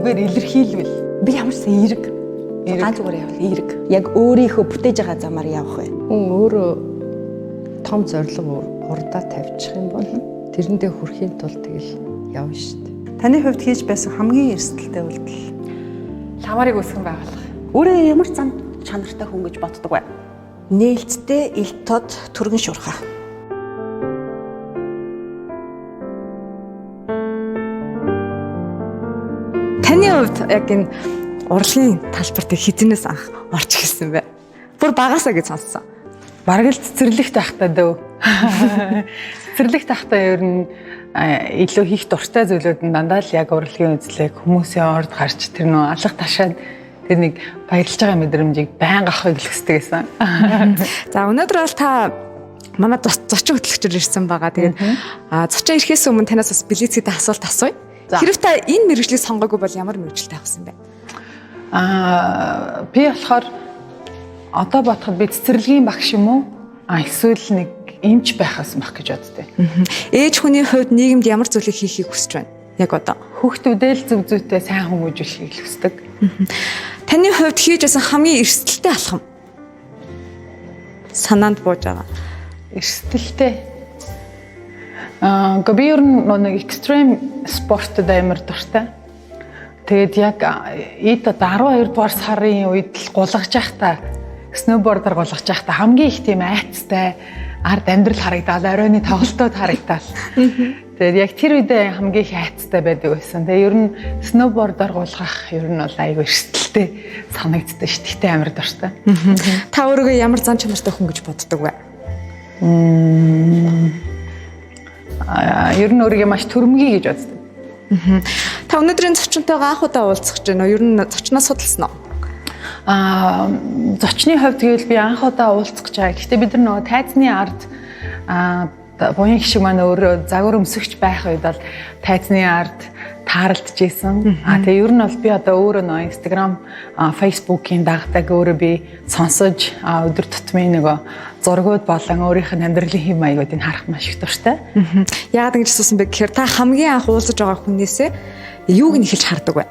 үгээр илэрхийлвэл би ямар ч эерэг ганц зүгээр явах эерэг. Яг өөрийнхөө бүтээж байгаа замаар явах бай. Хүн өөрөө том зорилго урдаа тавьчих юм бол тэрэндээ хүрэхийн тулд тэгэл явна шүү дээ. Таны хувьд хийж байсан хамгийн эрсдэлтэй үйлдэл ламарыг үүсгэн байгуулах. Өөрөө ямар зам чанартай хүн гэж боддог бай. Нээлттэй ил тод түргэн шуурхаа. Таны хувьд яг энэ урлагийн талбарт хэдийнээс анх орж ирсэн бэ? Бүр багасаа гэж сонссон. Бараг л цэцэрлэгт байхдаа дөө. Цэцэрлэгт байхдаа ер нь илүү хийх дуртай зүйлүүд нь дандаа л яг урлагийн үзлэг хүмүүсийн орд гарч тэр нөө алга ташаад тэр нэг баярлж байгаа мэдрэмжийг байнга авахыг л хүсдэг гэсэн. За өнөөдөр бол та манай зочин хөтлөгчөөр ирсэн байгаа. Тэгээд зочин ирэхээс өмнө танаас бас билеттэй асуулт асууя. Хэрв та энэ мэргэжлийг сонгоогүй бол ямар мэргэжилтэй авсан бэ? Би болохоор одоо бодоход би цэцэрлэгийн багш юм уу? Эсвэл нэг эмч байхаас байх гэж боддтой. Ээж хүний хувьд нийгэмд ямар зүйлийг хийхийг хүсэж байна? Яг одоо хүүхдүүдээ л зөв зүйтэй сайн хүмүүжүүлэхийг л хүсдэг. Таны хувьд хийж байсан хамгийн эрсдэлтэй алхам санаанд бууж байгаа. Эрсдэлтэй. Би ер нь нэг экстрем спортод амар дуртай. Тэгээд яг эд 12 дугаар сарын үед л гулгаж байхдаа сноубордоор гулгаж байхдаа хамгийн их тийм айцтай ард амьдрал харагдаад оройны тоглолтууд харагдаад. Тэгээд яг тэр үедээ хамгийн их айцтай байдаг байсан. Тэгээд ер нь сноубордоор гулгах ер нь бол айгүй эрсдэлтэй санагддаг шүү дээ. Тэгтээ амар дуртай. Та өөрийгөө ямар зан чанартай хүн гэж боддог вэ? Ер нь өөрийгөө маш төрөмгий гэж боддог. Та өнөөдрийн зочинтойгоо анх удаа уулзах гэж байна уу? Ер нь зочноос судалсан уу? Зочны хувьд гэвэл би анх удаа уулзах гэж байгаа. Гэхдээ бид нар нөгөө тайзны ард буян гişиг маань өөрөө загвар өмсөгч байх үед бол тайзны ард таарлаж исэн. Тэгээ ер нь бол би одоо өөрөө нөгөө Instagram, Facebook-ийн дагдаг өөрөө би сонсож өдөр тутмын нөгөө зургууд болон өөрийнх нь амьдралын хэм маягуудыг харах маш их дуртай. Яагаад ингэж асуусан бэ гэхээр та хамгийн анх уулзаж байгаа хүнээсээ юуг нь эхэлж хардаг вэ?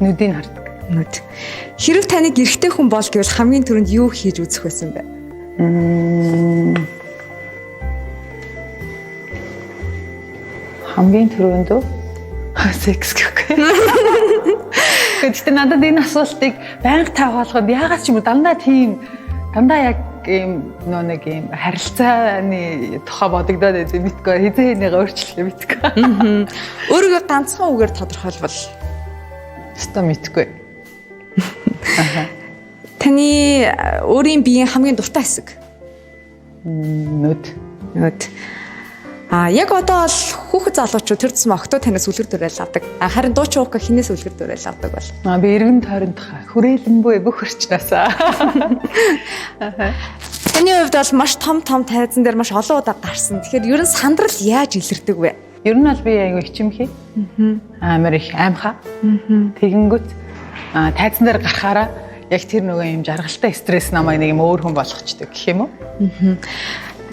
Нүдийг хардаг. Нүд. Хэрв таныг эрэгтэй хүн бол гэвэл хамгийн түрүүнд юу хийж үзэх байсан бэ? Хамгийн түрүүнд секс гэх. Гэхдээ надад энэ асуултыг байнга тавихлахад яагаад ч юм уу дандаа яг ийм нэг ийм харилцааны тухай бодогдоод байдаг битгүй хизээнийг өөрчлөлөө битгүй. Өөрийгөө ганцхан үгээр тодорхойлбол өстой мэдгүй. Таны өөрийн биеийн хамгийн дуртай хэсэг? Нүд. Яг одоо бол хүүхэд залуучууд тэр тусмаа октоо танаас үлгэр дуурайл авдаг. Харин дуучин уука хинээс үлгэр дуурайл авдаг бол? Би эргэн тойронд хүрээлэнгүй бүх орчноосаа. Таны хувьд бол маш том тайзан дээр маш олон удаа гарсан. Тэгэхээр ер нь сандрал яаж илэрдэг вэ? Ер нь бол би айгүй ичимхий. Амар их аимхаа. Тэгэнгүүт тайзан дээр гарахаараа яг тэр нөгөө юм жаргалтай стресс намайг нэг юм өөр хүн болгочдөг гэх юм уу?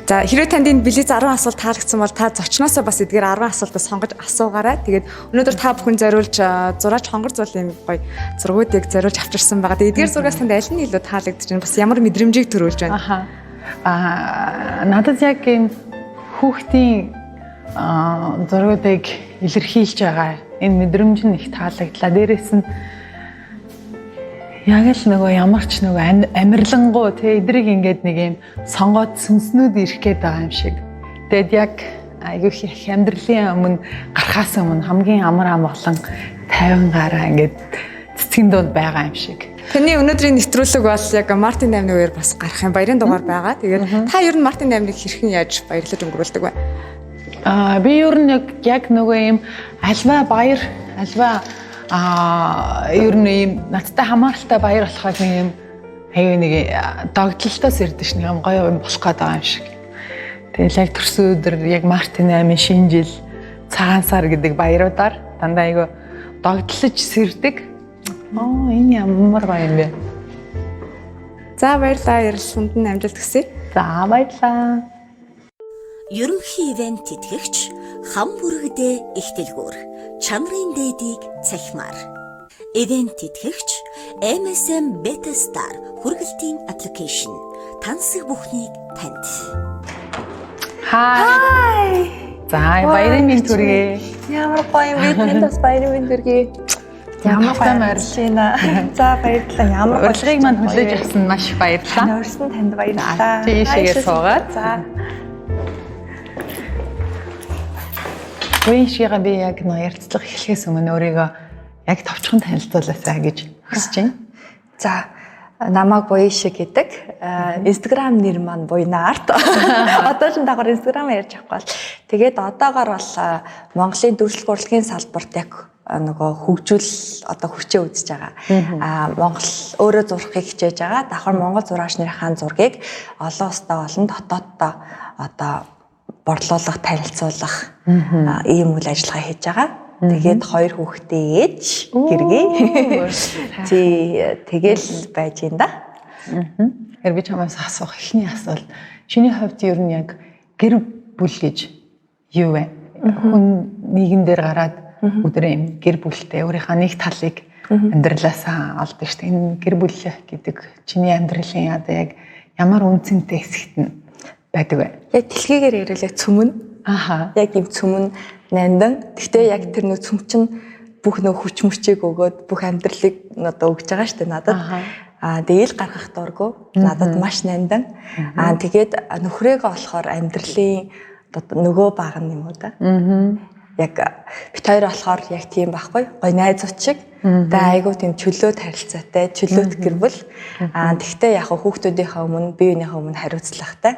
За хэрвээ танд энэ билет 10 асуулт таалагдсан бол та зочноосоо бас эдгээр 10 асуултаа сонгож асуугаарай. Тэгээд өнөөдөр та бүхэн зориулж зураач хонгор зулын гоё зургуудыг зориулж авчирсан байгаа. Тэгээд эдгээр зургаас танд аль нь илүү таалагдж байна? Бас ямар мэдрэмжийг төрүүлж байна? Надад яг энэ хүүхдийн зургуудыг илэрхийлж байгаа энэ мэдрэмж нь их таалагдлаа. Дээрээс нь яг л нөгөө ямар ч нөгөө амирлангуу те эдрийг ингээд нэг юм сонгоод сүнснүүд ирэх гээд байгаа юм шиг. Тэгэд яг айгүй их амьдралын өмнө гарахаас өмнө хамгийн амар амгалан 50 гараа ингээд цэцгийн дунд байгаа юм шиг. Таны өнөөдрийн нэвтрүүлэг бол яг Мартин 8-ны үеэр бас гарах юм баярын дугаар байгаа. Тэгээд та ер нь Мартин 8-ыг хэрхэн яаж баярлаж өнгөрүүлдэг вэ? Би ер нь яг нөгөө юм альва баяр альва ер нь ийм надтай хамааралтай баяр болоход нэг юм аюу нэг догтлолтоос ирдэж нэг юм гоё юм болох гээд байгаа юм шиг. Тэгэл яг төрсөн өдөр яг Мартин 8-ын шинэ жил цагаан сар гэдэг баяруудаар дандаа аюу догтлож сэрдэг. Энэ ямар гоё юм бэ? За баярлалаа. Ярилцсанд нь амжилт хүсье. За баярлалаа. Ерөнхий ивент тэтгэгч хам бүрэгдээ ихтэлгүүр чанарын дээдийг цахимаар Event итгэгч MSM Beta Star хүргэлтийн аппликейшн тансаг бүхнийг танд. Хай. За баярын мэнд хүргэе. Ямар гоё юм бэ? Тэнд бас баярын мэнд хүргэе. Ямар баярлалаа. За баярлалаа. Ямар гоё. Урилгыг мань хүлээж авсан маш баярлалаа. Өөрсөн танд баярлалаа. Тийшээгээ суугаад. За. Үеийнхээ би яг ярилцлага эхлэхээс өмнө өөрийгөө яг товчхон танилцуулаасаа гэж хүсэж байна. За намайг Буйшиг гэдэг. Instagram нэр маань Буйнаарт. Одоо ч дагавар Instagram ярьж авахгүй бол. Тэгээд одоогоор бол Монголын дөрвөлт урлагийн салбарт яг нөгөө хөгжүүл одоо хүчээ үзэж байгаа. Монгол өөрөө зурхыг хичээж байгаа. Давхар Монгол зураач нарын зургийг олон улстай болон дотооддоо одоо борлуулах, танилцуулах ийм үйл ажиллагаа хийж байгаа. Тэгээд 2 хүүхэдтэй ээж гэргий. Тэгэл байж энэ да. Би чамаас асуух эхний асуулт. Чиний хувьд ер нь яг гэр бүл гэж юу вэ? Хүн нийгэм дээр гараад өдрөө юм гэр бүлтэй өөрийнхөө нэг талыг амьдралаасаа олдог шүү дээ. Энэ гэр бүл гэдэг чиний амьдралын одоо яг ямар үнцэнтэй хэсэгт нь байдаг вэ? Яг дэлхийгээр ярил яг цөмөн. Яг юм цөмөн нандан. Гэхдээ яг тэр нөө цөм чинь бүх нөө хүч мөчийг өгөөд бүх амьдралыг одоо өгж байгаа шүү дээ надад. Дээл гаргах дурггүй. Надад маш нандан. Тэгээд нөхрөөгөө болохоор амьдралын нөгөө баг юм уу да. Яг бит хоёр болохоор яг тийм байхгүй. Гой найзууд шиг. Тэгээ айгуу тийм чөлөөт харилцаатай, чөлөөт гэр бүл. Тэгвэл яг хүүхдүүдийнхээ өмнө, биеийнхээ өмнө хариуцлагатай.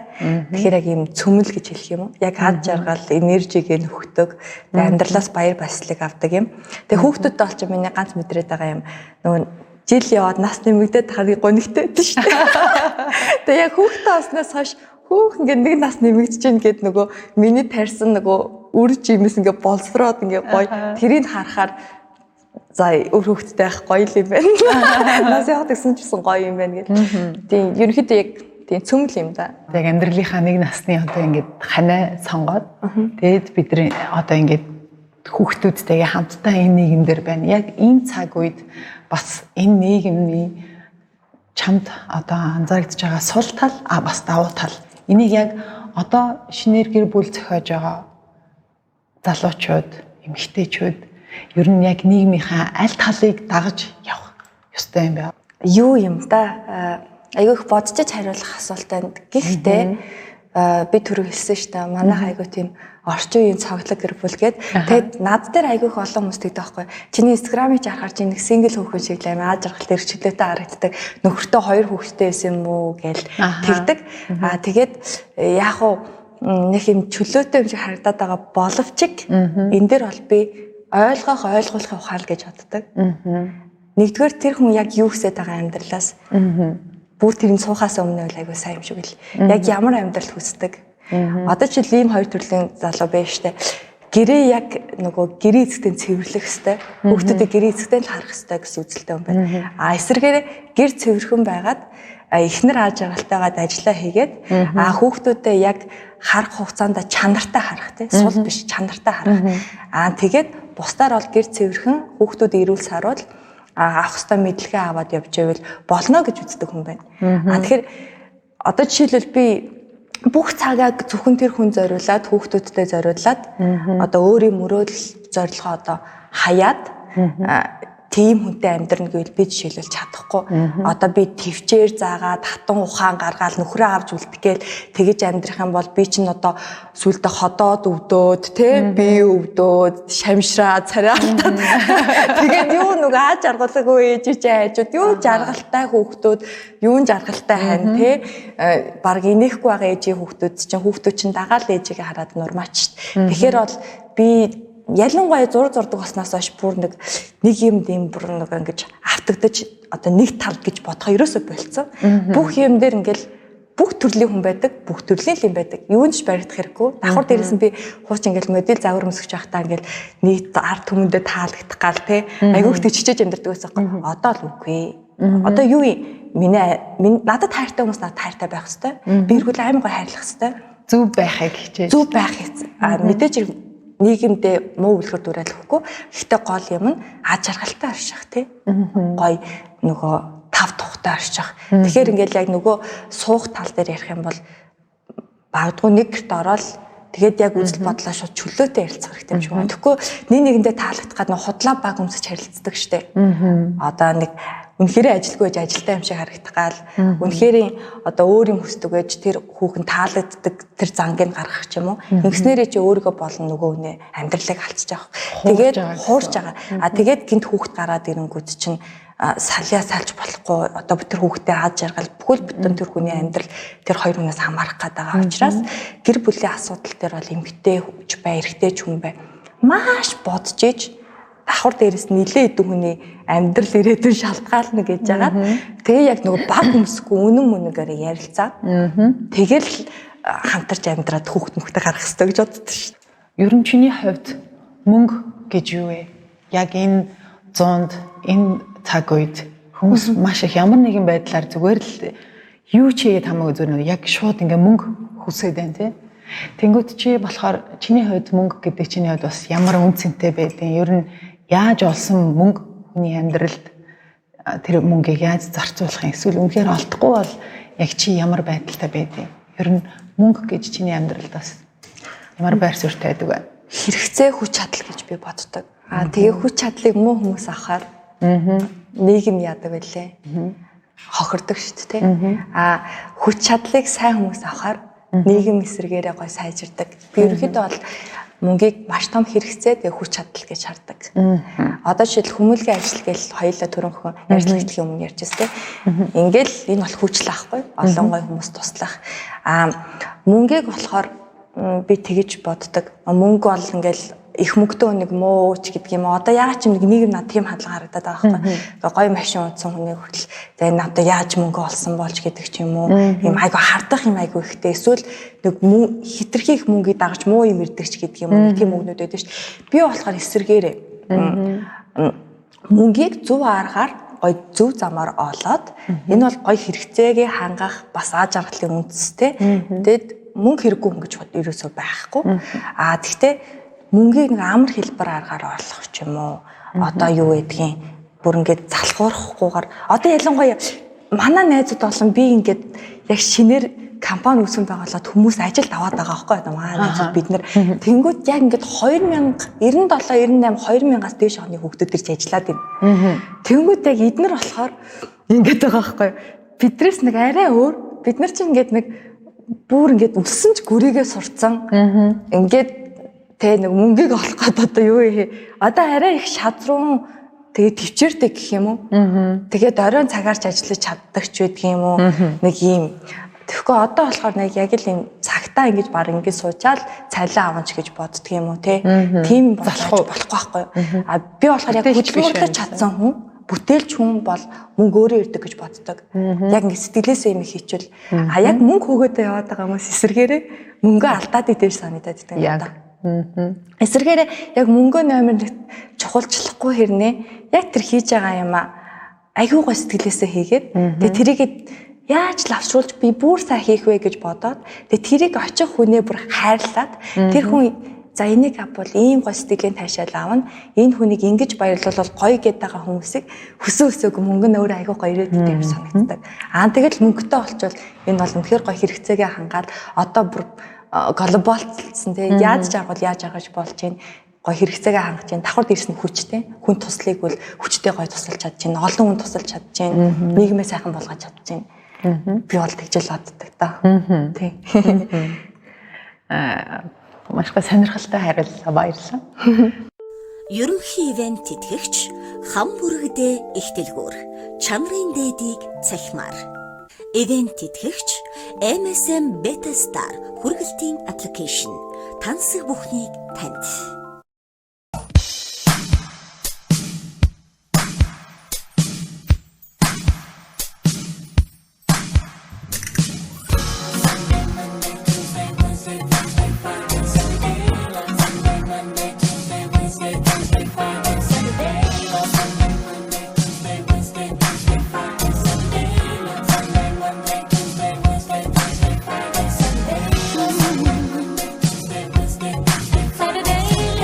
Тэгэхээр яг ийм цөмөл гэж хэлэх юм уу? Яг ад жаргал, энержиг нөхдөг. Тэгээ амьдралаас баяр баясгалыг авдаг юм. Тэгээ хүүхдүүдтэй бол ч миний ганц мэдрээд байгаа юм. Нөгөө жил яваад нас нэмэгдээд харыг гонигтэй байдаг шүү дээ. Тэгээ яг хүүхдтэй болсноос хойш хөөх ингээд нэг нас нэмэгдэж гин гэд нөгөө миний тарьсан нөгөө үр жимээс ингээд боловсроод ингээд гоё тэрийг харахаар за өөр хүүхдтэй байх гоё юм байна. Нас яваад гэсэн чсэн гоё юм байна гэл. Тийм ерөнхийдөө яг тийм цөмөл юм да. Яг амьдралынхаа нэг насны одоо ингээд ханаа сонгоод тэгээд бидний одоо ингээд хүүхдүүдтэйгээ хамтдаа энэ нийгэмдэр байна. Яг энэ цаг үед бас энэ нийгэмний чамд одоо анзаарэгдэж байгаа сул тал бас давуу тал. Энийг яг одоо шинээр гэр бүл зохиож байгаа залуучууд, эмэгтэйчүүд ер нь яг нийгмийнхаа аль талыг дагаж явах ёстой юм бэ? Юу юм да? Айгүй их бодож хариулах асуултанд. Гэхдээ би түрүү хэлсэн шүү дээ. Манайх айгүй тийм орчин үеийн цоглог гэр бүл гээд тэгэд над дээр айгүй их олон хүмүүс тэгдэг байхгүй. Чиний Instagram-ыг харахаар чи нэг сингл хүүхэн шиг л амар жаргалтай эрхчлөлтэй харагддаг. Нөхөртөө 2 хүүхэдтэй байсан юм уу гээл тэгдэг. Тэгээд яг уу нэг юм чөлөөтэй юм шиг харагдаад байгаа боловч энэ дээр бол би ойлгуулах ухаал гэж боддог. Нэгдүгээр тэр хүн яг юу хүсэж байгаа амьдралаас бүр тэрний суухаас өмнө айгүй сайн юм шиг л. Яг ямар амьдрал хүсдэг. Одоо ч ийм 2 төрлийн залуу байна штэ. Гэрээ яг нөгөө гэрээ эзэгтэй цэвэрлэх хэвээр, хүүхдүүдээ гэрээ эзэгтэй л харах хэвээр гэсэн үзэлтэй юм байна. Эсвэргээр гэр цэвэрхэн байгаад эхнэр ааж аргалтайгаад ажиллаа хийгээд хүүхдүүдээ яг харах хугацаанд чанартай харах тий сул биш чанартай харах. Тэгээд бусдаар бол гэр цэвэрхэн хүүхдүүд эрүүл саруул авах хэвээр мэдлэгээ аваад явж байвал болно гэж үздэг хүн байна. Тэгэхээр одоо жишээлбэл би бүх цагааг зөвхөн тэр хүн зориулаад хүүхдүүдтэй зориулаад одоо өөрийн мөрөөдөл зорилгоо одоо хаяад тийм хүнтэй амьдрна гэвэл би жишээлбэл чадахгүй. Одоо би төвчээр заагаад хатан ухаан гаргаад нөхрөө авч үлдэхгээл тэгэж амьдрах юм бол би чинь одоо сүултээ ходоод өвдөөд тий би өвдөөд шамшраа царайлтаад тэгээд юу нэг ааж аргалгүй ээж айжууд юу жаргалтай хүүхдүүд юун жаргалтай хань тий баг инехгүй байгаа ээжийн хүүхдүүд чинь дагаал ээжигээ хараад нурмаач. Тэгэхээр бол би ялангуяа зураг зурдаг болсноос хойш бүр нэг юм бүр нэг ингэж автагдаж одоо нэг тал гэж бодох ерөөсөө болцсон. Бүх юм дээр ингээл бүх төрлийн хүн байдаг, бүх төрлийн юм байдаг. Юунд ч баригдах хэрэггүй. Давхар дээрээс нь би хууч ингээл модель загвар өмсгөж байхдаа ингээл нийт ард түмэндээ таалагдах гал те айгүйх төчөж амьдрдаг байсан юм. Одоо л үгүй. Одоо юу юм? Надад хайртай хүмүүс надад хайртай байх хэвээр. Би эргүүл аймаг гой хайрлах хэвээр. Зүв байхыг хичээж. Зүв байх. Мэдээж нийгэмдээ муу үлгэр дуурайлахгүй. Гэхдээ гол юм нь аж аргалтай орших тий. Гой нөгөө тав тухтай орших. Тэгэхээр ингээд яг нөгөө суух тал дээр ярих юм бол багдгүй нэг гэрт ороод тэгээд яг үзэл бодлоо шууд чөлөөтэй ярилцах хэрэгтэй юм шиг байна. Тэгэхгүй нэг нэгэндээ таалагдах гад нэг худлаа баг өмсөж харилцдаг штеп. Одоо нэг үнэхээр ажилгүй байж ажилтаа юм шиг харагдах гал үнэхээр одоо өөр юм хүсдэг байж тэр хүүхэн таалагддаг тэр зангийг гаргах ч юм уу. Ингэснээрээ чи өөрийгөө болон нөгөө үнэ амьдралыг алчиж авах. Тэгээд хуурж байгаа. Тэгээд гинт хүүхэд гараад ирэнгүүт чинь салиа салж болохгүй одоо тэр хүүхдээ аж аргал бүхэл бүтэн тэр хүний амьдрал тэр хоёр хүнээс хамаарах гээд байгаа учраас гэр бүлийн асуудал дээр бол эмгтэй хүч бай, эрэгтэй ч хүн бай маш бодож иж давхар дээрээс нилээ идэв хүний амьдрал ирээдүйн шалтгаална гэж байгаа. Тэгээ яг нөгөө баг өмсөхгүй үнэн мөнөгээр ярилцаад тэгэл хамтарч амьдраад хүүхд мөхтэй гарах хэрэгтэй гэж боддоо шүү. Ер нь чиний хувьд мөнгө гэж юу вэ? Яг энэ зуунд энэ цаг үед хүмүүс маш их ямар нэгэн байдлаар зүгээр л юу ч хийгээд хамаагүй зүгээр яг шууд ингээ мөнгө хүсээд байна тий. Тэнгүүт чи болохоор чиний хувьд мөнгө гэдэг чиний хувьд бас ямар үнцэнтэй байдیں۔ Ер нь яаж олсон мөнгө хүний амьдралд тэр мөнгийг яаж зарцуулах юм эсвэл үнэхээр олдохгүй бол яг чи ямар байдалтай байдیں۔ Ер нь мөнгө гэж чиний амьдралд бас ямар байр суурьтай байдаг вэ? Хэрэгцээ хүч чадал гэж би боддог. Тэгээ хүч чадлыг муу хүмүүс авахаар нийгэм яадаг байлээ. Хохирдог шүү дээ. Хүч чадлыг сайн хүмүүс авахаар нийгэм эсрэгээрээ гой сайжирдаг. Би ерөнхийдөө бол мөнгийг маш том хэрэгцээ тэгээ хүч чадал гэж хардаг. Одоо жишээл хүмүүлгийн ажил гэж хоёулаа төрөнхөн ярьцлагдлын өмнө ярьж байна. Ингээл энэ бол хүч л ахгүй. Олон гой хүмүүс туслах. Мөнгийг болохоор би тэгэж боддог. Мөнгө бол ингээл их мөнгөтэй нэг муу ч гэдэг юм. Одоо яагаад ч нэг нийгэм над тийм хандлага харагдаад байгаа байхгүй. Гоё машин унтсан хүний хүртэл за энэ одоо яаж мөнгө олсон болж гэдэг ч юм уу. Ийм айгу хардах юм айгу ихтэй. Эсвэл нэг хитрхи их мөнгөийг дагаж муу юм ирдэгч гэдэг юм уу. Тийм мөнгнүүд байдаг шүү дээ. Би болохоор эсэргээрээ мөнгийг зөв аргаар гоё зөв замаар олоод энэ бол гоё хэрэгцээгээ хангах бас аж аргалын үндэстэй. Тэгэд мөнгө хэрэггүй хүн гэж бод ерөөсөө байхгүй. Тэгтээ мөнгийг нэг амар хэлбэр аргаар орлох ч юм уу. Одоо юу гэдгийг бүр ингээд залхуурахгүйгээр одоо ялангуяа манай найзууд болон би ингээд яг шинээр компани үүсгэн байгуулад хүмүүс ажилд аваад байгаа байхгүй одоо манай найзууд бид нар тэнгууд яг ингээд 2097 98 2000-аас дээш оны хүүхдүүд ирж ажиллаад байна. Тэнгууд яг эднэр болохоор ингээд байгаа байхгүй. Бидрээс нэг арай өөр. Бид нар чинь ингээд нэг бүр ингээд өссөн ч гүрийгээ сурцсан. Ингээд тэ нэг мөнгийг олох гээд одоо юу вэ? Одоо арай их шадруу тэгээ төвчээрдэг гэх юм уу? Тэгээд оройн цагаарч ажиллаж чаддаг ч байдаг юм уу? Нэг ийм. Тэгэхгүй одоо болохоор нэг яг л юм цагтаа ингэж баг ингэж суучаал цалин аванч гэж боддөг юм уу те? Тийм болохгүй байхгүй. Би болохоор яг хөдөлмөрлөж чадсан хүн бүтээлч хүн бол мөнгө өөрөө ирдэг гэж боддог. Яг ингэ сэтгэлээсээ юм хийчихвэл яг мөнгө хөөгөөдөө яваад байгаа хүмүүс эсэргээрээ мөнгө алдаад идэж санагдаад байдаг юм да. Эсэргээрээ яг мөнгөө номер чухалчлахгүй хэрнээ яг тэр хийж байгаа юм айгүй гоо сэтгэлээсээ хийгээд тэгээ тэрийг яаж лавшруулж би бүр сайн хийх вэ гэж бодоод тэгээ тэрийг очих хүнээ бүр хайрлаад тэр хүн за энийг авбал ийм гоо сэтгэлийн таашаал аавна энэ хүнийг ингэж баярлуулвал гоё гээд байгаа хүмүүсийг өсөөгөө мөнгө нь өөрөө айгүй гоё ирээд идэв санагддаг. Тэгэл мөнгөтэй олчвал энэ бол үнэхээр гоё хэрэгцээгээ хангаад одоо бүр глобалцсан тийм яаж аргаж болж байна. Гоё хэрэгцээгээ хангаж байна. Давхар дээрс нь хүчтэй. Хүн туслыг бол хүчтэй гоё тусалж чадж байна. Олон хүн тусалж чадж байна. Нийгмээ сайхан болгож чадж байна. Би бол тэгжэл боддог та. Тийм. Маш гоо сонирхолтой хариуллаа баярлалаа. Ерөнхий ивент тэтгэгч хам бүрэгдээ ихтэлгүүр чанарын дээдийг цахимаар. Ивент тэтгэгч MSM Beta Star хүргэлтийн аппликейшн тансаг бүхнийг танд. Saturday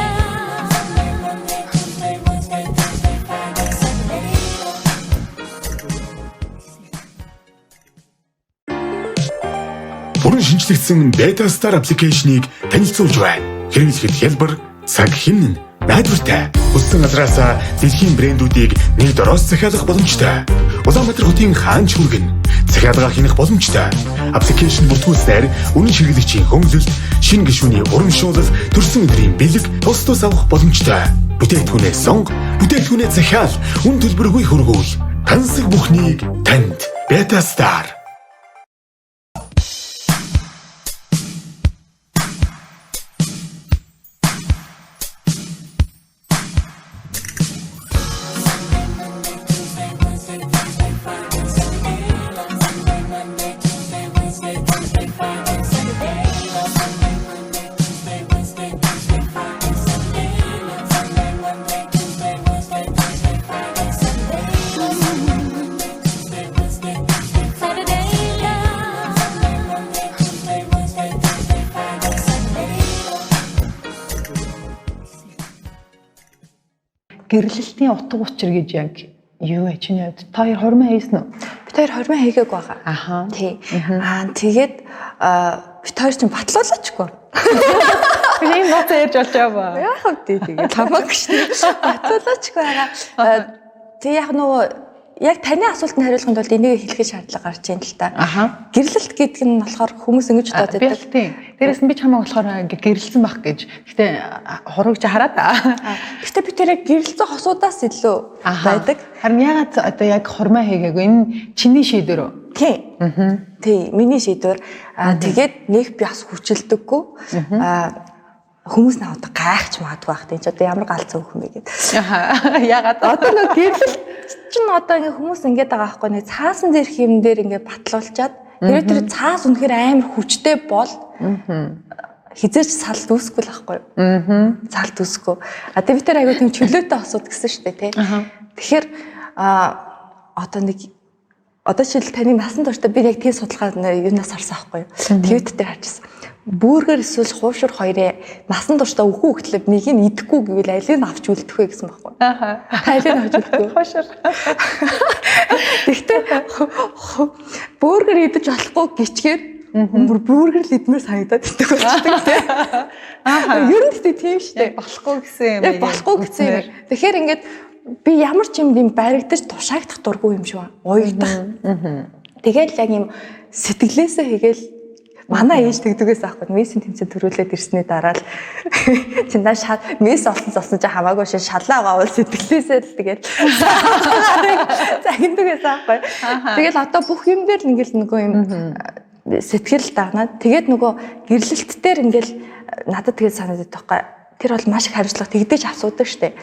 шинжлэгдсэн Beta Star аппликейшнийг танилцуулж байна. Хэрэглэхэд хялбар, цаг хэмнэн, найдвартай. Хүссэн газраас дэлхийн брэндүүдийг нэг дороос захиалах боломжтой. Улаанбаатар хотын хаанч хүргэн захиалга хийх боломжтой. Аппликейшн бүртгүүлснээр үнэн хэрэглэгчийн хөнгөлөлт, шинэ гишүүний урамшуулал, төрсэн өдрийн бэлэг тус тус авах боломжтой. Бүтээгдэхүүнээ сонго, бүтээгдэхүүнээ захиал, үн төлбөргүй хөргүүл. Тансаг бүхнийг танд. Beta Star. Гэрлэлтийн утга учир гэж яг юу вэ? Чиний хувьд та хоёр хормоо хийсэн үү? Бид хоёр хормоо хийгээг байгаа. Аха. Тий. Тэгээд бид хоёр чинь батлуулаачгүй. Энэ ноцоо ярьж болж байгаа ба. Яг хөө тэгээд хамаагүй шүү. Батлуулаачгүй байгаа. Тэг яг нөгөө яг таны асуултанд хариулахын тулд энийг хэлэх шаардлага гарч ийн л та. Аха. Гэрлэлт гэдэг нь болохоор хүмүүс ингэж боддог. Би л тийм. Дээрээс нь би чамаа болохоор ингээ гэрэлсэн байх гэж. Гэтэ хуруугч хараа та. Гэтэ би тэрэг гэрэлцэн хосуудаас илүү байдаг. Харин ягаад одоо яг хормоо хийгээгүй? Энэ чиний шийдвэр үү? Тий. Тий, миний шийдвэр. Тэгээд нэг би бас хүчилдэггүй. Хүмүүс наа одоо гайхч магадгүй байх тийм ч одоо ямар галзуу хүн бэ гэдэг. Ягаад Одоо нэг гэрлэлт чинь одоо ингээ хүмүүс ингээд байгаа байхгүй нэг цаасан дээрх юм дээр ингээ батлуулчаад тэр цаас үнэхээр амар хүчтэй бол хизээч салт үүсэхгүй л байхгүй юу? Салт үүсэхгүй. А тэр битэр аягүй тийм чөлөөтэй осууд гэсэн шүү дээ тий. Тэгэхээр одоо нэг одоо жишээл таны насан туршдаа би яг тийм судалгаа юунаас харсан байхгүй юу? Твиттер дээр харчихсан. Бүүргэр эсвэл хуушур хоёрын насан туршдаа өхөө хөтлөв нэг нь идэхгүй гэвэл алийг нь авч үлдэх вэ гэсэн байхгүй. Алийг нь авч үлдэх. Хуушур. Тэгтээ бүүргэр идэж болохгүй гिचгээр бүүргэр л идмээр санагдаад идэх болчихдог тийм. Ер нь тийм шүү дээ. болохгүй гэсэн юм. Яг болохгүй гэсэн юм. Тэгэхээр ингээд би ямар ч юм баригдаж тушаагдах дургүй юм шиг байна. Уягдах. Тэгэл яг юм сэтгэлээсээ хийгээл манай ээж тэгдэгээс аахгүй мессийн тэмцээн төрүүлээд ирсний дараа л чи нааш месс олсон зосон чи хамаагүй шин шалаа аваад сэтгэлээсээ л тэгээд загиндагээс аахгүй. Тэгэл одоо бүх юм дээр л ингээл нөгөө юм сэтгэл дагнаад тэгээд нөгөө гэрлэлт дээр ингээл надад тэгээд санагдаад байхгүй. Тэр бол маш их хариуцлага тэгдэж асуудаг штэ.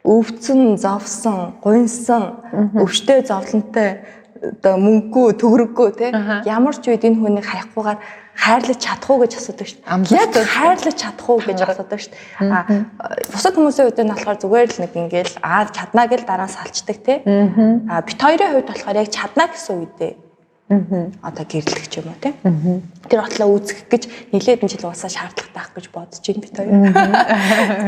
Өвцөн, зовсон, гуйсан, өвчтэй, зовлонтой одоо мөнгөгүй, төгрөггүй тий ямар ч үед энэ хүнийг хаяггүйгээр хайрлаж чадах уу гэж асуудаг шүү дээ. Яг хайрлаж чадах уу гэж асуудаг шүү дээ. Бусад хүмүүсийн үед нь болохоор зүгээр л нэг ингээл чаднаа гэл дараа нь салцдаг тий. Бит хоёрын хувьд болохоор яг чаднаа гэсэн үедээ одоо гэрлэх ч юм уу тий. Тэр бодлоо үүсгэх гэж нэлээд жил уусаа шаардлагатай ах гэж бодож байна бит хоёр.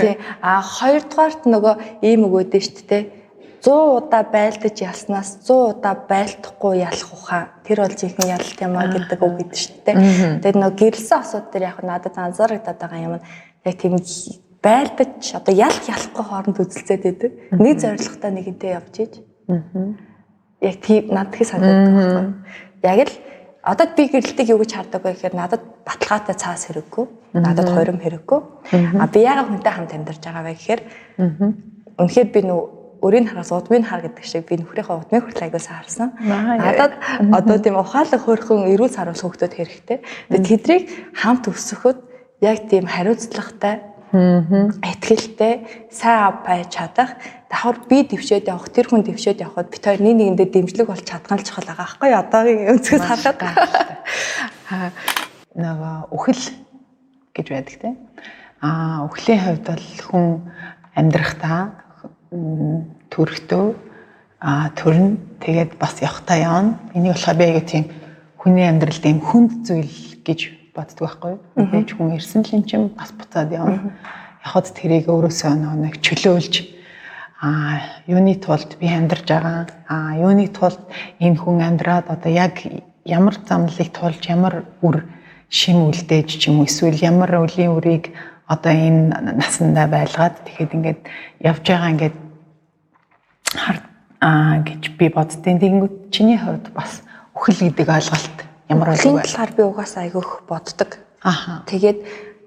Тий. Хоёрдугаарт нөгөө ийм өгөөдөө шүү дээ. 100 удаа байлдаж ялснаас 100 удаа байлдахгүй ялах ухаан. Тэр бол жинхэнэ ялалт юм а гэдэг үг гэдэг шүү дээ. Тэгээд нөгөө гэрэлсэн асуудал дээр яг надад анзаарагдаад байгаа юм нь яг тийм байлдаж одоо ялахгүй хооронд үзэлцээд байдаг. Нэг зорилготой нэгэнтэй явж ийж. Яг тийм надад санагдаад байгаа юм. Яг л одоо би гэрэлтийг юу гэж хардаг вэ гэхээр надад баталгаатай цаас хэрэггүй. Надад хорим хэрэггүй. Би яагаад хүнтэй хамт амьдарч байгаа вэ гэхээр үнэхээр би өрийн хараас удмын хар гэдэг шиг би нөхрийнхөө удмын хүртэл аягаасаа харсан. Надад одоо тийм ухаалаг хөөрхөн эрүүл саруулах хөвгтөд хэрэгтэй. Тэгээд тэдрийг хамт өсгөхөд яг тийм хариуцлагатай, ихтгэлтэй, сайн ав байж чадах, давхар би дэвшээд явах, тэр хүн дэвшээд явхад бид хоёр нэг нэгэндээ дэмжлэг болж чадган л чухал байгаа байхгүй юу? Одоогийн өнцгөөс хараад. Нөгөө үхэл гэж байдаг тийм. Үхлийн хувьд бол хүн амьдрахтаа төрөлтөө төрн тэгээд бас явахтаа явна. Энийг болохоор би яг тийм хүний амьдралд ийм хүнд зүйл гэж боддог байхгүй юу? Мэдээж хүн ирсэн л юм чинь бас буцаад явна. Яхад тэрийг өөрөөсөө нэг чөлөөлж юуны тулд би амьдарч байгаа. Юуны тулд энэ хүн амьдраад одоо яг ямар замналыг тулж ямар үр шим үлдээж ч юм уу эсвэл ямар үлийн үрийг одоо энэ насандаа байлгаад тэгэхэд ингээд явж байгаа ингээд гэж би боддیں۔ Тэгэнгүүт чиний хувьд бас үхэл гэдэг ойлголт ямар Үхлийн болов вэ? талаар би угаасаа айгүйх боддог. Аха. Тэгээд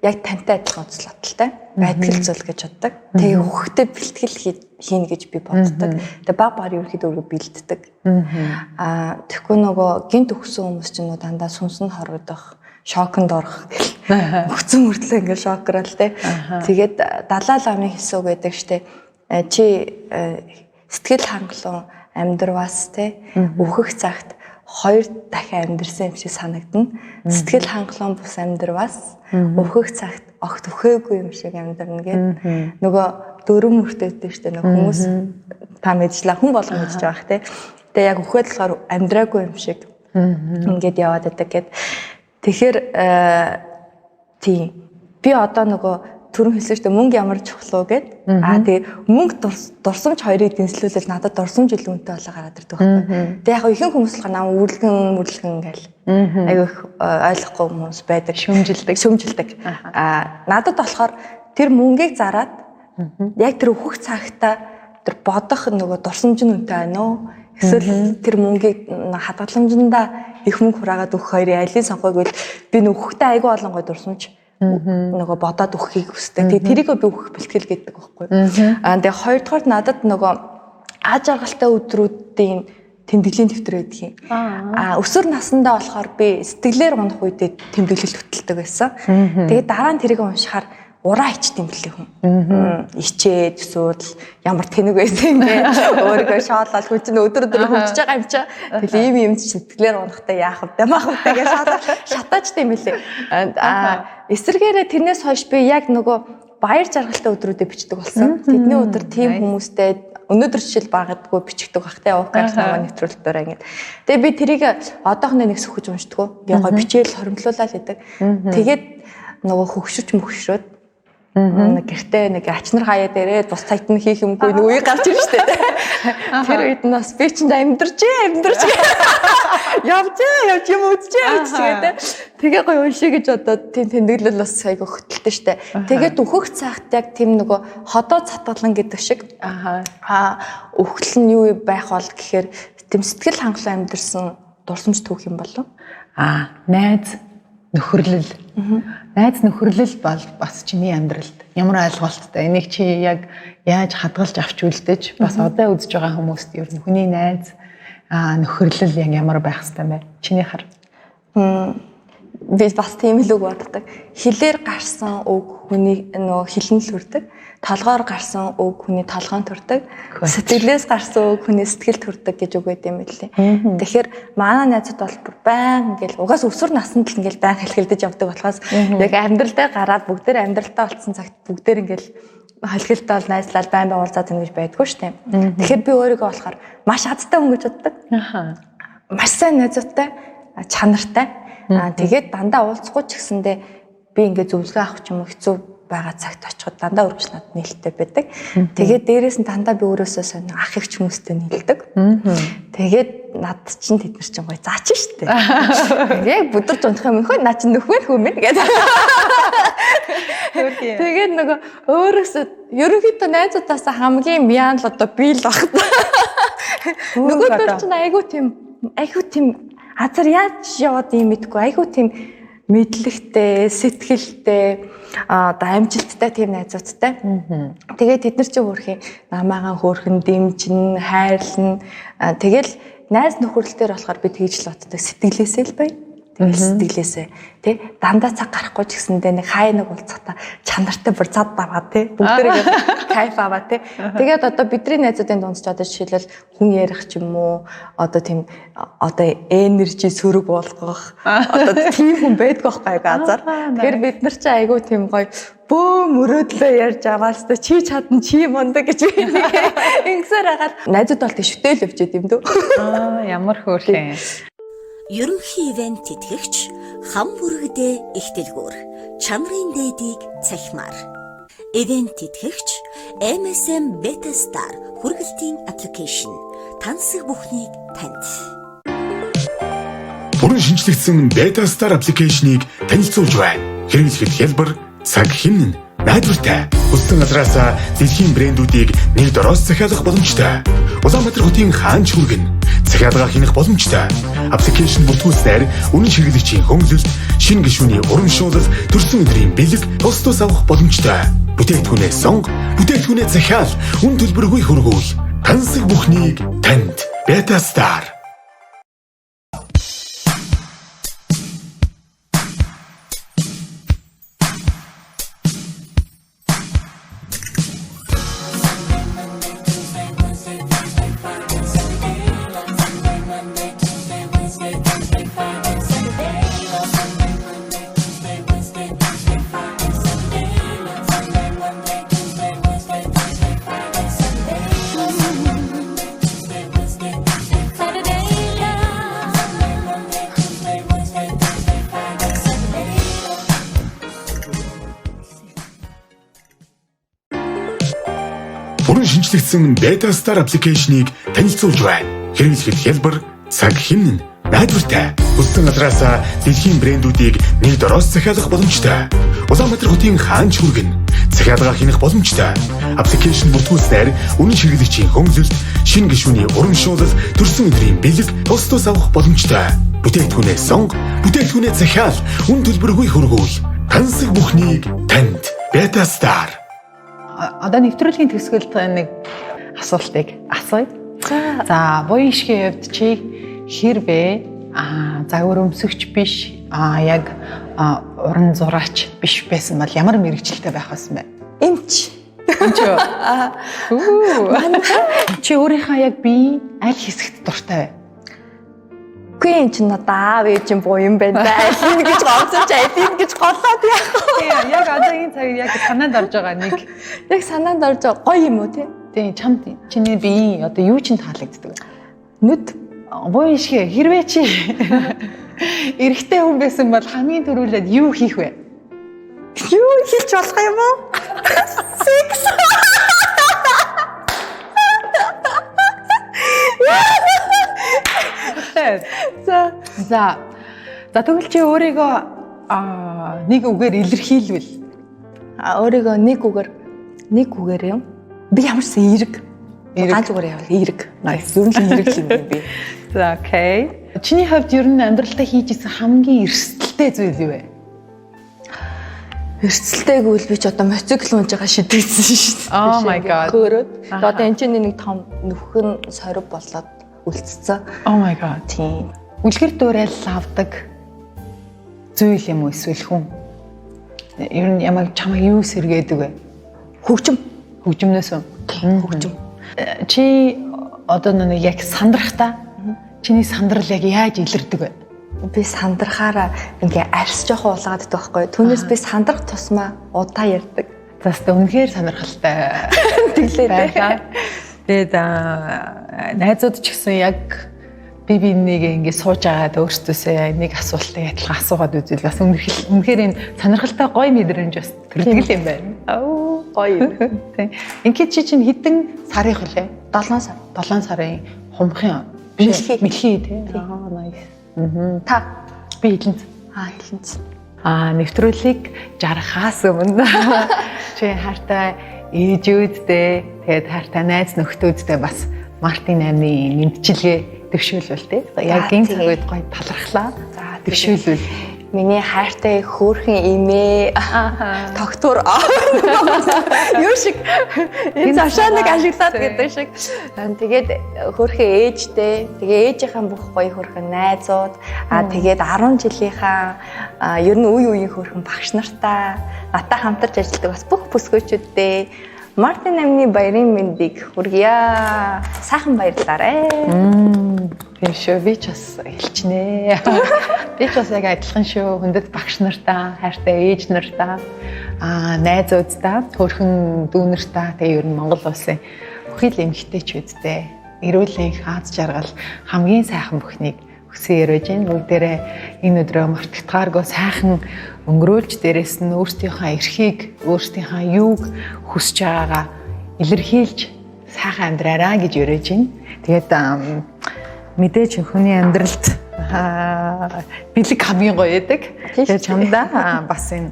яг тантай адилхан үзэл-бодолтой байтгал зүйл гэж боддог. Тэгээ хөхтэй бэлтгэл хийнэ гэж би боддог. Тэгээ баг ерөөхдөө өөрөө бэлддэг. Тэгэхгүй нөгөө гинт өгсөн хүмүүс ч нөгөө дандаа сүнс нь хорогдох, шоконд орох гэл. Өгсөн мөртлөө ингээд шокрол те. Тэгээд Далай ламын хэлсэн үг гэдэг штэ. Чи сэтгэл хангалуун амьдрвас те өөхөх цагт 2 дахин амьдрсан юм шиг санагдана. Сэтгэл хангалуун бус амьдрвас өөхөх цагт огт өхөөгүй юм шиг амьдрна гэдэг. Нөгөө дөрөв мөртөөдөө штэ нөгөө хүмүүс та мэдчлээ хүн болгон мэдж байгаа х те. Тэгээ яг өхөөд болохоор амьдраагүй юм шиг ингээд яваад байдаг гэд. Тэгэхээр тийм би одоо нөгөө түрүүн хэлсэн шүү дээ мөнгө ямар чухал уу гэд. Тэгээ мөнгө дурсамж хоёрыг дэнслүүлэл надад дурсамж илүү үнэтэй болоо гараад ирдэг байхгүй. Тэгээ яг ихэнх хүмүүс л намайг үргэлгэн гээл. Айгүй их ойлгохгүй хүмүүс байдаг. Шөмжилдэг. Надад болохоор тэр мөнгийг зараад яг тэр өөхөх цагтаа тэр бодох нөгөө дурсамж нь үнэтэй байна уу? Эсвэл тэр мөнгийг хадгаламжиндаа их мөнгө хураагаад өгөх хоёрын алийг сонгоог би нөхөхтэй айгүй олон гой дурсамж нөгөө бодоод өгөхийг хүсдэг. Тэгээ тэрийг би өгөх бэлтгэл гэдэг байхгүй. Тэгээ хоёрдугаар надад нөгөө аз жаргалтай өдрүүдийн тэмдэглэлийн дэвтэр байдаг юм. Өсвөр насндаа болохоор би сэтгэлээр унах үедээ тэмдэглэл хөтэлдэг байсан. Тэгээ дараа нь тэрийг уншихаар ураа ич тэмдэглэх хүн. Ичээд эсвэл ямар тэнэг байсан ингээ өөрийгөө шоолол хүн чинь өдөр хөвчж байгаа юм чи. Тэгээ ийм сэтгэлээр унахтай яах вэ? Маах вэ гэж шатаач тийм үлээ. Эсвэргээрээ тэрнээс хойш би яг нөгөө баяр жаргалтай өдрүүдэд бичдэг болсон. Тэдний өдөр тийм хүмүүстэй өнөөдөр жишээл багадгүй бичигдэг бах те уугаас намаа нэвтрүүлэлтээр ингэж. Тэгээ би тэрийг одоохондоо нэг сөхөж уншдаг. Ягаа бичээл хоримтлуулаад байдаг. Тэгээд нөгөө хөвгшрөөд гэртээ нэг ачнар хаяа дээрээ бус цайт нь хийх юмгүй нэг үе гарч ирж штэ. Тэр үед нь бас би чинь амьдарч явж юм үзэж гэдэг. Тэгээ гоё уншия гэж одоо тийм тэмдэглэл бас айгу хөтөлтэй штэ. Тэгээд өөхөх цагт яг тийм нөгөө ходоо цатгалан гэдэг шиг өөхөл нь юу байх бол гэхээр тийм сэтгэл хангалуун амьдэрсэн дурсамж түүх юм болов? Найз нөхөрлөл. Найз нөхөрлөл бол бас чиний амьдралд ямар ойлголттой. Энийг чи яг яаж хадгалж авч үлдээж бас одоо үзэж байгаа хүмүүст ер нь хүний найз нөхөрлөл яг ямар байх ёстой юм бэ? Чиний хар. Би бас тийм л үг боддог. Хилээр гарсан үг хүний нөгөө хилэн л хүрдэг. Толгоор гарсан үг хүний толгойн төрдөг. Сэтгэлээс гарсан үг хүний сэтгэл төрдөг гэж үг байд юм билээ. Тэгэхээр манай найзууд бол баян ингээл угаас өсвөр наснд л ингээл баян хэлхэлдэж явдаг болохоос яг амьдралдаа гараад бүгдээр амьдралтаа олцсон цагт бүгдээр ингээл хэлхэлтэй бол найзлал баян уулзаад ингэж байдгүй шүү дээ. Тэгэхээр би өөрийгөө болохоор маш адтай хүн гэж боддог. Маш сайн найзуудтай, чанартай. Тэгээд дандаа уулзахгүй ч гэсэндээ би ингээд зөвлөгөө авах ч юм уу хэцүү байгаа цагт очиход дандаа үргэлж надад нээлттэй байдаг. Тэгээд дээрээс нь дандаа би өөрөөсөө сонь ах ихч хүмүүстэй нийлдэг. Тэгээд над чинь тэд нар чинь гоё заач штэ. Яг бүдэрч унах юм хөө наа чинь нөхөр хүмүүс гэдэг. Тэгээд нөгөө өөрөөсөө ерөнхийдөө найзуудаас хамгийн мяан л одоо би л баг. Нөгөөдөр чинь айгуу тийм азар яаж яваад юм мэдгүй айгуу тийм мэдлэгтэй, сэтгэлтэй, одоо амжилттай тийм найзуудтай. Тэгээд тэд нар чинь хөрхийн намаагаа хөөрхөн дэмжин, хайрлан. Тэгэл найз нөхөрлөлтөөр болохоор би тэгж л боддог. Сэтгэлээсээ л бай. Тэгэл сэтгэлээсээ тий дандаа цаг гарахгүй ч гэсэндээ нэг хай нэг уулзахтаа чанартай бүр зад аваад тий бүгдээрээ кайф аваад тий. Тэгээд одоо бидний найзуудын дунд ч одоо жишээлбэл хүн ярих ч юм уу одоо тийм одоо энержи сөрөг болгох одоо тийм хүн байдгүй байхгүй газар. Тэгэхээр бид нар чи айгүй тийм гоё бөө мөрөөдлөө ярьж аваас та чи чадна чи мундаг гэж би ингэсээр хагаад найзууд бол тийм шүтэл өвчөөд юм дөө. Ямар хөөрхөн. Ерөнхий ивент тэтгэгч хам бүрэгдээ их дэлгүүр чанарын дээдийг цахимаар. Ивент тэтгэгч MSM Beta Star хүргэлтийн аппликейшн тансаг бүхнийг танд. Бүрэн шинжлэгдсэн Beta Star аппликейшнийг танилцуулж байна. Хэрэглэхэд хялбар, цаг хэмнэн, найдвартай. Хүссэн газараасаа дэлхийн брэндүүдийг нэг дороос захиалах боломжтой. Улаанбаатар хотын хаанч хүргэн захиалга хийх боломжтой. Аппликейшн бүртгүүлснээр үнэн хэрэглэгчийн хөнгөлөлт, шинэ гишүүний урамшуулал, төрсөн өдрийн бэлэг тусдаас авах боломжтой. Бүтээгдэхүүнээ сонго, бүтээгдэхүүнээ захиал, үн төлбөргүй хөргүүл. Тансаг бүхнийг танд. Beta Star. Бүрэн шинжлэгдсэн Beta Star аппликейшнийг танилцуулж байна. Хэрэглэхэд хялбар, цаг хэмнэн, найдвартай. Хүссэн газараасаа дэлхийн брэндүүдийг нэг дороос захиалах боломжтой. Улаанбаатар хотын хаанч хүргэн захиалга хийх боломжтой. Аппликейшн бүртгүүлснээр үнэн хэрэглэгчийн хөнгөлөлт, шинэ гишүүний урамшуулал, төрсөн өдрийн бэлэг тусдаас авах боломжтой. Бүтээгдэхүүнээ сонго, бүтээгдэхүүнээ захиал, үн төлбөргүй хөргүүл. Тансаг бүхнийг танд. Beta Star. Одоо нэвтрүүлгийн төгсгөлд нэг асуултыг асууя. За, буян ишгийн хувьд чи хэрвээ загвар өмсөгч биш, яг уран зураач биш байсан бол ямар мэрэгчлэлтэй байх байсан бэ? Эмч. Эмч үү? Чи өөрийнхөө яг бие аль хэсэгт дуртай вэ? Үгүй энэ чинь надаа аав ээж буян байна даа. Алин гэж гомцолж алин гэж голоод яах вэ? Яг одоо энэ цагт яг санаанд орж байгаа нэг Яг санаанд орж байгаа гоё юм уу те? тийм чамд чиний бие одоо юу ч таалагддаг вэ? Нүд. Буян ишгээ хэрвээ чи эрэгтэй хүн байсан бол хамгийн түрүүлээд юу хийх вэ? Юу хийж болох юм уу? Секс. За тэгвэл чи өөрийгөө нэг үгээр илэрхийлвэл өөрийгөө нэг үгээр юм. Би ямарсан эерэг. Ганц үгээр явал эерэг. Nice. Ер нь л эерэг юм би. За окей. Чиний хувьд ер нь амьдралдаа хийж исэн хамгийн эрсдэлтэй зүйл юу вэ? Эрсдэлтэйг үл би ч одоо мотоцикл унж байгаа шидэгсэн шүү дээ. Oh my god. Хөөрөөд. Одоо энэ чинь нэг том нөхөн сорив болоод үлдсэн. Oh my god. Тийм. Үлгэр дуурайл авдаг зүйл юм уу эсвэл хүн? Ер нь чамайг юу сэргээдэг вэ? Хөгжмнөөс үү? Хөгжим. Чи одоо нэг яг сандрахтаа чиний сандрал яг яаж илэрдэг вэ? Би сандрахаараа ингээ арьс жоохон уулгаад байдаг байхгүй. Түүнээс би сандрах тусмаа удаа ярьдаг. За өстө үнэхээр сонирхолтой. Тэглээ байлаа. Тэгээд найзууд ч гэсэн яг нэг ингэ сууж агаад өөрсдөөсөө нэг асуултыг адилхан асуугаад үзвэл бас үнэхээр энэ сонирхолтой гоё мэдрэмж бас төрдөг юм байна. Гоё. Тийм. Ингээд чи чинь хэдэн сарын хөлөө? 7 сар. 7 сарын хумхын Мэлхий тийм. Nice. Та би хэлэнц. хэлэнц. Нэвтрүүлгийг жарахаас өмнө чи хайртай ээжүүдтэй тэгээд хайртай найз нөхдүүдтэй бас Мартин 8-ны мэдчилгээ төвшүүлвэл тий. Яг энэ цаг үед гоё талархлаа. За төвшүүлвэл миний хайртай хөөрхөн эмээ тогтвор юу шиг энэ завшааныг ашиглаад гэдэг шиг. Тэгээд хөөрхөн ээжтэй, тэгээ ээжийнхээ бүх гоё хөөрхөн найзууд, тэгээд 10 жилийнхаа ер нь үе үеийн хөөрхөн багш нартай надтай хамтарч ажилладаг бас бүх бүсгүйчүүдтэй Мартин 8-ны баярын мэндийг хүргье. Сайхан баярлалаа. Тийм шүү, би ч бас хэлчихнэ. Би ч бас яг адилхан шүү. Хүндэт багш нартаа, хайртай ээж нартаа, найзуудтай, хөөрхөн дүүнартаа, тэгээ ер нь Монгол улсын бүхэл эмэгтэйчүүдтэй эрүүлийн хаад жаргал хамгийн сайхан бүхнийг хүсье яриж гин. Бүгдээрээ энэ өдрөө мартагдгааргүй сайхан өнгөрүүлж, дээрээс нь өөрсдийнхөө эрхийг, өөрсдийнхөө юуг хүсэж байгаагаа илэрхийлж сайхан амьдраарай гэж яриж гин. Тэгээд мэдээж хүний амьдралд бэлэг хамгийн гоё байдаг. Тэгээ чамдаа бас энэ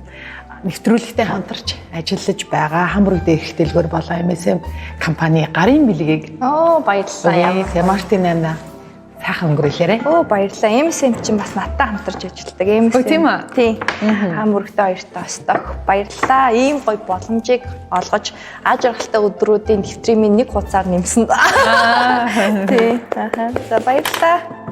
нэвтрүүлэгтэй хамтарч ажиллаж байгаа хамбург дээрх дэлгүүр болоо MSM компани гарын бэлгийг Баярлалаа. тэгээ Мартин ана сайхан өнгөрүүлээрэ. Баярлалаа. MSM чинь бас надтай хамтарч ажилладаг. MSM. Тийм үү? Тийм. Хамбургтай хоёртой остох. Баярлалаа. Ийм гоё боломжийг олгож аж аргалтай өдрүүдийн нэвтрэмийн нэг хуцаар нэмсэн. Тийм. За баярлалаа.